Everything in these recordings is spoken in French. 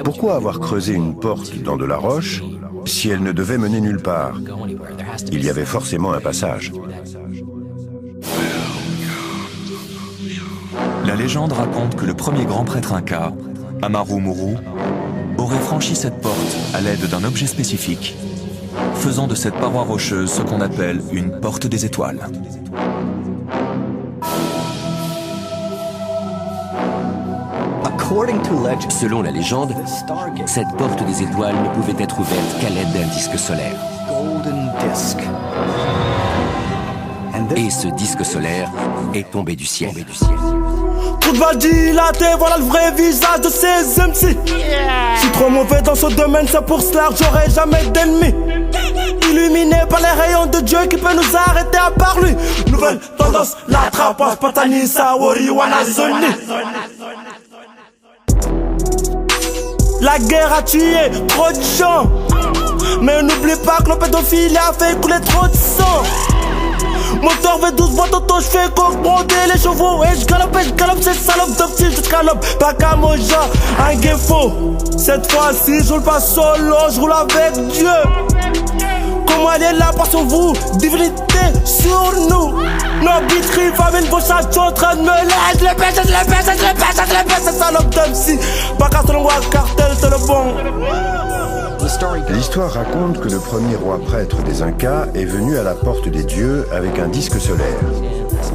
Pourquoi avoir creusé une porte dans de la roche si elle ne devait mener nulle part? Il y avait forcément un passage. La légende raconte que le premier grand prêtre inca, Amaru Muru, aurait franchi cette porte à l'aide d'un objet spécifique, faisant de cette paroi rocheuse ce qu'on appelle une porte des étoiles. Selon la légende, cette porte des étoiles ne pouvait être ouverte qu'à l'aide d'un disque solaire. Et ce disque solaire est tombé du ciel. Toute va dilater, voilà le vrai visage de ces MC. Je suis trop mauvais dans ce domaine, c'est pour cela que j'aurai jamais d'ennemis. Illuminé par les rayons de Dieu qui peut nous arrêter à part lui. Nouvelle tendance, la trappage, Patani, Sawori, Wanazoni. La guerre a tué trop de gens, mais n'oublie pas que le pédophile a fait couler trop de sang. Moteur V12, voit auto, j'fais coque, broder les chevaux. Et j'galope, ces salopes de petits, j'escalope. Pas qu'à Moja, un guéfo. Cette fois-ci, je roule pas solo, je roule avec Dieu. Comment elle est là par sur vous, divinité sur nous. Nos bitteries, famine, vos chats sont en train de me lâcher. Je les pêche, ces salopes d'MC. Pas qu'à selon moi, cartel, c'est le bon. L'histoire raconte que le premier roi prêtre des Incas est venu à la porte des dieux avec un disque solaire.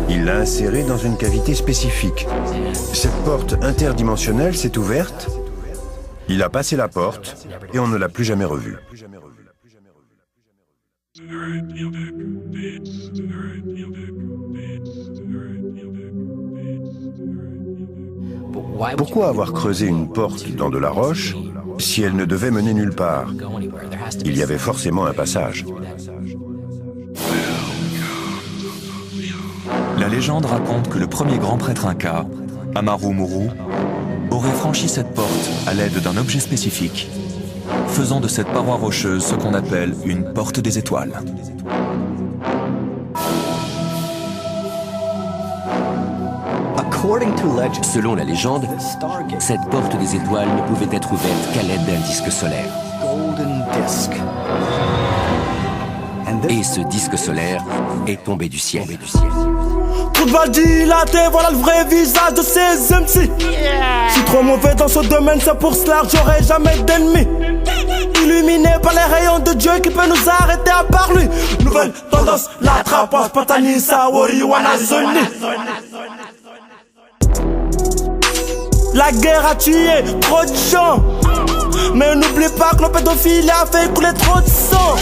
Il l'a inséré dans une cavité spécifique. Cette porte interdimensionnelle s'est ouverte. Il a passé la porte et on ne l'a plus jamais revu. Pourquoi avoir creusé une porte dans de la roche si elle ne devait mener nulle part? Il y avait forcément un passage. La légende raconte que le premier grand prêtre inca, Amaru Muru, aurait franchi cette porte à l'aide d'un objet spécifique, faisant de cette paroi rocheuse ce qu'on appelle une porte des étoiles. Selon la légende, cette porte des étoiles ne pouvait être ouverte qu'à l'aide d'un disque solaire. Et ce disque solaire est tombé du ciel. Toute va dilater, voilà le vrai visage de ces MC. Je suis trop mauvais dans ce domaine, c'est pour cela que j'aurai jamais d'ennemis. Illuminé par les rayons de Dieu qui peut nous arrêter à part lui. Nouvelle tendance, la trappage, Patani, Sawori, Wanazoni. La guerre a tué trop de gens, mais n'oublie pas que le pédophile a fait couler trop de sang.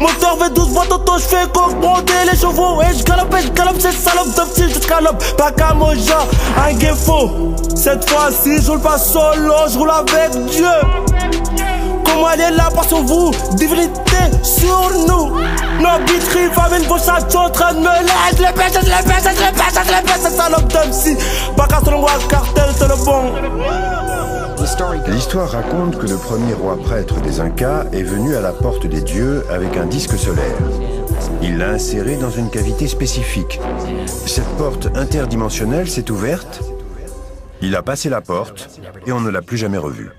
Moteur V12, voit auto, j'fais coque, broder les chevaux. Et j'galope, ces salopes de petits, j'escalope. Pas qu'à Moja, un guéfo. Cette fois-ci, je roule pas solo, je roule avec Dieu. Comment elle est là par sur vous, divinité sur nous. Nos bitteries, famine, vos chats sont en train de me lâcher. Je les pêche, ces salopes d'MC. Pas qu'à selon moi, cartel, c'est le bon. L'histoire raconte que le premier roi prêtre des Incas est venu à la porte des dieux avec un disque solaire. Il l'a inséré dans une cavité spécifique. Cette porte interdimensionnelle s'est ouverte. Il a passé la porte et on ne l'a plus jamais revu.